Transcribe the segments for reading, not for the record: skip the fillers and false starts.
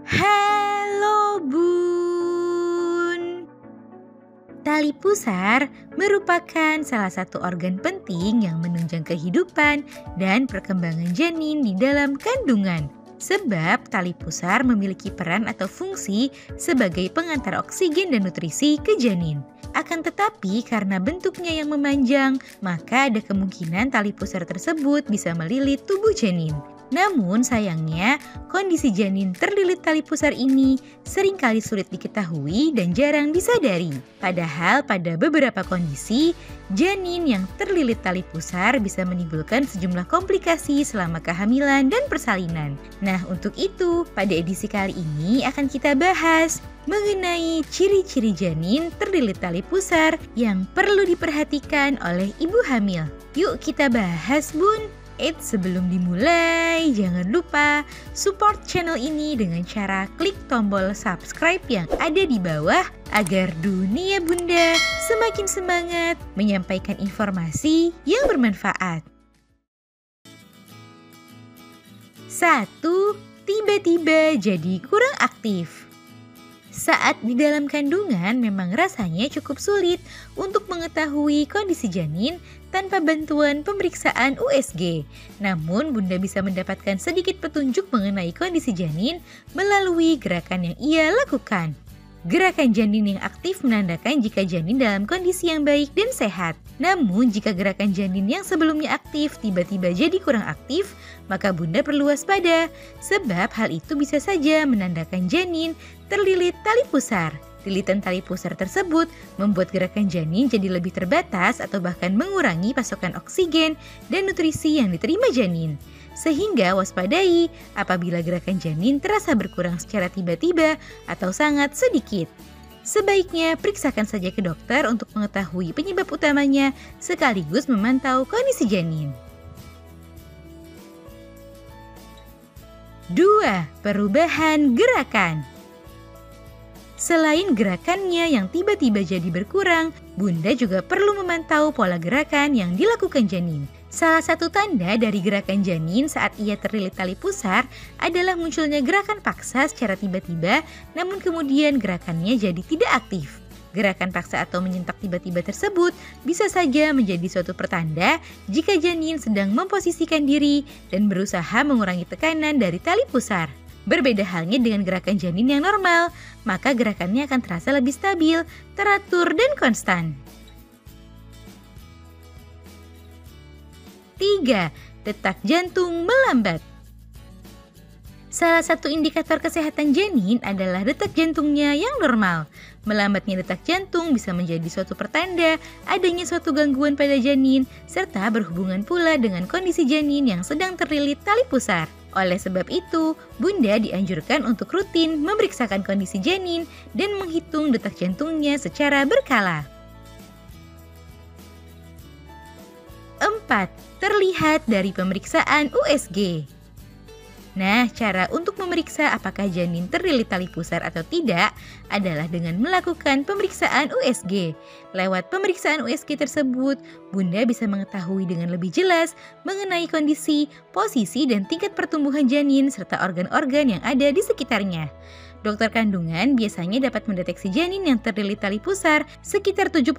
Halo Bun. Tali pusar merupakan salah satu organ penting yang menunjang kehidupan dan perkembangan janin di dalam kandungan. Sebab tali pusar memiliki peran atau fungsi sebagai pengantar oksigen dan nutrisi ke janin. Akan tetapi karena bentuknya yang memanjang, maka ada kemungkinan tali pusar tersebut bisa melilit tubuh janin. Namun sayangnya, kondisi janin terlilit tali pusar ini seringkali sulit diketahui dan jarang disadari. Padahal pada beberapa kondisi, janin yang terlilit tali pusar bisa menimbulkan sejumlah komplikasi selama kehamilan dan persalinan. Nah, untuk itu, pada edisi kali ini akan kita bahas mengenai ciri-ciri janin terlilit tali pusar yang perlu diperhatikan oleh ibu hamil. Yuk kita bahas, Bun! Sebelum dimulai, jangan lupa support channel ini dengan cara klik tombol subscribe yang ada di bawah agar dunia Bunda semakin semangat menyampaikan informasi yang bermanfaat. 1. Tiba-tiba jadi kurang aktif. Saat di dalam kandungan memang rasanya cukup sulit untuk mengetahui kondisi janin tanpa bantuan pemeriksaan USG. Namun Bunda bisa mendapatkan sedikit petunjuk mengenai kondisi janin melalui gerakan yang ia lakukan. Gerakan janin yang aktif menandakan jika janin dalam kondisi yang baik dan sehat. Namun jika gerakan janin yang sebelumnya aktif tiba-tiba jadi kurang aktif, maka Bunda perlu waspada. Sebab hal itu bisa saja menandakan janin terlilit tali pusar. Lilitan tali pusar tersebut membuat gerakan janin jadi lebih terbatas atau bahkan mengurangi pasokan oksigen dan nutrisi yang diterima janin. Sehingga waspadai apabila gerakan janin terasa berkurang secara tiba-tiba atau sangat sedikit. Sebaiknya periksakan saja ke dokter untuk mengetahui penyebab utamanya sekaligus memantau kondisi janin. 2. Perubahan gerakan. Selain gerakannya yang tiba-tiba jadi berkurang, Bunda juga perlu memantau pola gerakan yang dilakukan janin. Salah satu tanda dari gerakan janin saat ia terlilit tali pusar adalah munculnya gerakan paksa secara tiba-tiba, namun kemudian gerakannya jadi tidak aktif. Gerakan paksa atau menyentak tiba-tiba tersebut bisa saja menjadi suatu pertanda jika janin sedang memposisikan diri dan berusaha mengurangi tekanan dari tali pusar. Berbeda halnya dengan gerakan janin yang normal, maka gerakannya akan terasa lebih stabil, teratur, dan konstan. 3. Detak jantung melambat. Salah satu indikator kesehatan janin adalah detak jantungnya yang normal. Melambatnya detak jantung bisa menjadi suatu pertanda adanya suatu gangguan pada janin, serta berhubungan pula dengan kondisi janin yang sedang terlilit tali pusar. Oleh sebab itu, Bunda dianjurkan untuk rutin memeriksakan kondisi janin dan menghitung detak jantungnya secara berkala. 4. Terlihat dari pemeriksaan USG. Nah, cara untuk memeriksa apakah janin terlilit tali pusar atau tidak adalah dengan melakukan pemeriksaan USG. Lewat pemeriksaan USG tersebut, Bunda bisa mengetahui dengan lebih jelas mengenai kondisi, posisi, dan tingkat pertumbuhan janin serta organ-organ yang ada di sekitarnya. Dokter kandungan biasanya dapat mendeteksi janin yang terlilit tali pusar sekitar 70%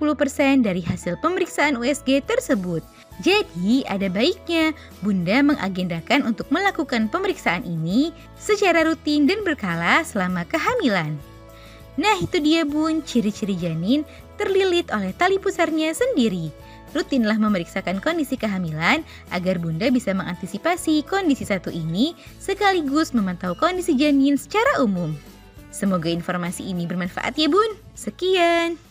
dari hasil pemeriksaan USG tersebut. Jadi, ada baiknya Bunda mengagendakan untuk melakukan pemeriksaan ini secara rutin dan berkala selama kehamilan. Nah, itu dia Bun, ciri-ciri janin terlilit oleh tali pusarnya sendiri. Rutinlah memeriksakan kondisi kehamilan agar Bunda bisa mengantisipasi kondisi satu ini sekaligus memantau kondisi janin secara umum. Semoga informasi ini bermanfaat ya Bun. Sekian.